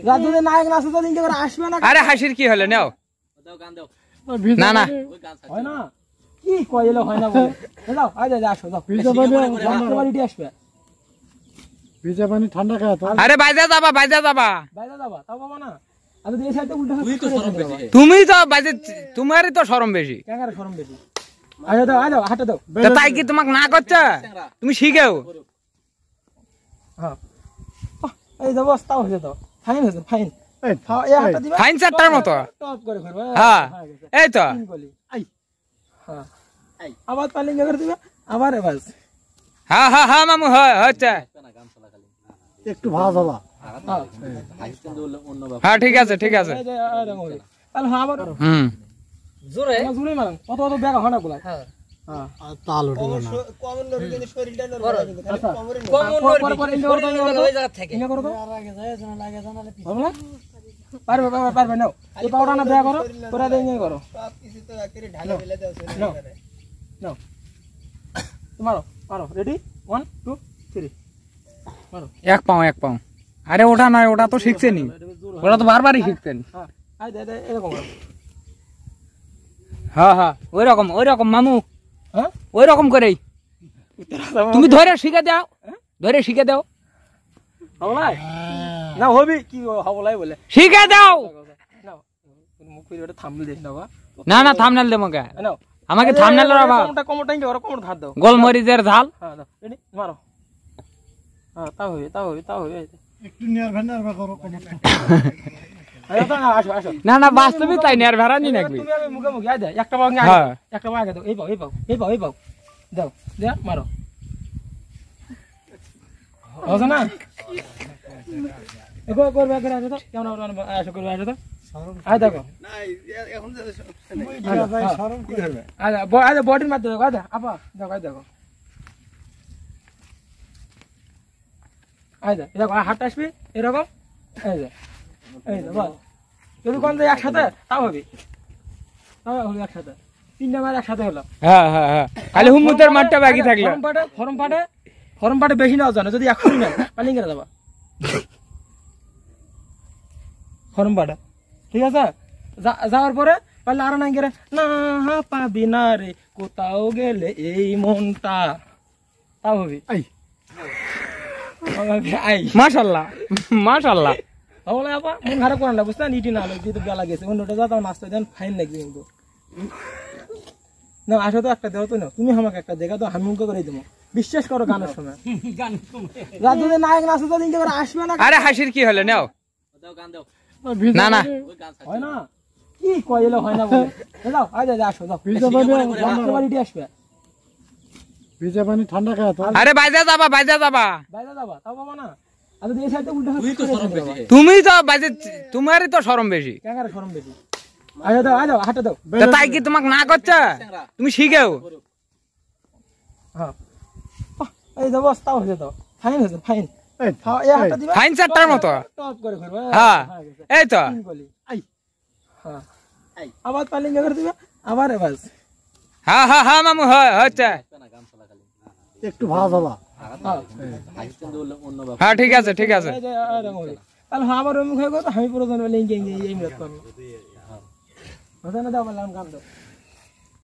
রাত যদি নায়ক নাচে তো লিঙ্কে করে আসবে না। আরে হাসির কি হলো নাও না না হয় না কি কইলে হয় না বলে যাও আজ আসো যাও বাড়িতে আসবে ভিজা পানি ঠান্ডা খায় তো। আরে বাইজা যাবা তাও বাবা না আমি এই সাইডে উল্টা তুমি তো বাইজে তোমারই তো শরম বেশি ক্যাঙ্গারে শরম বেশি আজ দাও হাঁটা দাও তাই কি তোমাকে না করছে তুমি শিখেও হ্যাঁ এই দাও বস তাও হয়ে দাও ফাইন হয়েছে ফাইন ফাইন চারটার মতো টপ করে করবে হ্যাঁ এই তো হ্যাঁ আবার পালিং করে দিবে আবার বাস হ্যাঁ মামু হচ্ছে একটু ভাজ হবা। হ্যাঁ ঠিক আছে তাহলে হ্যাঁ আবার জোরে মারেন কত ব্যাগ হয় না গুলা হ্যাঁ তাল উঠে না কমন নরবে কিন্তু শরীরটা নরবে কিন্তু কমন নরবে ওই জায়গা থেকে ইনা করো তো আর আগে যায় জানা লাগে জানালে পারবে নাও এই পাউডার না ব্যাগ করো তোরা দেই নিয়ে করো সব কিছু তো একেরে ঢালে ফেলে দাও নাও মারো রেডি 1 2 3 মারো এক পাও আরে ওটা নয় ওটা তো শিখছেনি ওটা তো বারবারই শিখছেন হ্যাঁ আই দে এরকম হ্যাঁ ওই রকম মামু হ্যাঁ ওই রকম করেই তুমি ধরে শিখে দাও হবলাই না হবি কি হবলাই বলে শিখে দাও নাও মুখ করে ওটা থাম্বনেল দেখ দাও না থাম্বনেল দেবো কে নাও আমাকে থাম্বনেল বাবা কমটা টাইম করো কমটা ধার দাও গোলমরিচের ঝাল হ্যাঁ দাও রেডি মারো হ্যাঁ তাও হবে একটু নিয়ার করো কমটা। আসো না বাস্তবে তাই নেয়ার ভাড়া নি নাকি তুমি আমি মুখে আয় দে একটা পাও আগে একটা পাও আগে দাও এই পাও দাও দে মারো হবে না এগো করবে আগে আসো তো কেমন আসো করবে আসো তো আয় দেখো না এখন ভাই শরম কি করবে আয় বডির মধ্যে দেখো আয় আপা দেখো আয় দেখো হাত আসবে এরকম এই বল যদি কোন একসাথে তাও হবে একসাথে 3টা মার একসাথে হলো হ্যাঁ খালি হুমুতের মাঠটা বাকি থাকলো ফরম পাটে বেশি নাও জানো যদি এখন নেন পালিং করে যাবা ফরম পাটে ঠিক আছে যাওয়ার পরে পারলে আরো নাই করে না পাবি না রে কোথাও গেলে এই মনটা তাও হবে মাশাআল্লাহ বলে আপা মন খারাপ করেন না বুঝছেন ইটি না যেহেতু বেলা গেছে অন্যটা যাও নাস্তা দেন ফাইন লাগবে কিন্তু না আসো তো একটা দেও তো না তুমি আমাকে একটা দেখা তো আমি মুখ করে দেবো বিশ্বাস করো গানের সময় রাত যদি নায়ক নাচে তো লিঙ্কে করে আসবে না। আরে হাসির কি হলো নাও না হয় না কি কইলে হয় না বলে যাও আজ আসো যাও বাড়িতে আসবে ভিজা পানি ঠান্ডা খায় তো। আরে বাইজা যাবা তাও বাবা না আমি এই সাইডে উল্টা তুমি তো বাইজে তোমারই তো শরম বেশি ক্যাঙ্গারে শরম বেশি আজ দাও হাঁটা দাও তাই কি তোমাকে না করছে তুমি শিখেও হ্যাঁ এই দাও বস তাও হয়ে দাও ফাইন হয়েছে ফাইন ফাইন চারটার মতো টপ করে করবে হ্যাঁ এই তো হ্যাঁ আবার পালিং করে দিবে আবার বাস হ্যাঁ মামু হচ্ছে একটু ভাজ হবা। হ্যাঁ ঠিক আছে তাহলে হ্যাঁ আবার মুখে আমি পুরো লিঙ্কে এই মিনিট করবো দাও বললাম গান দাও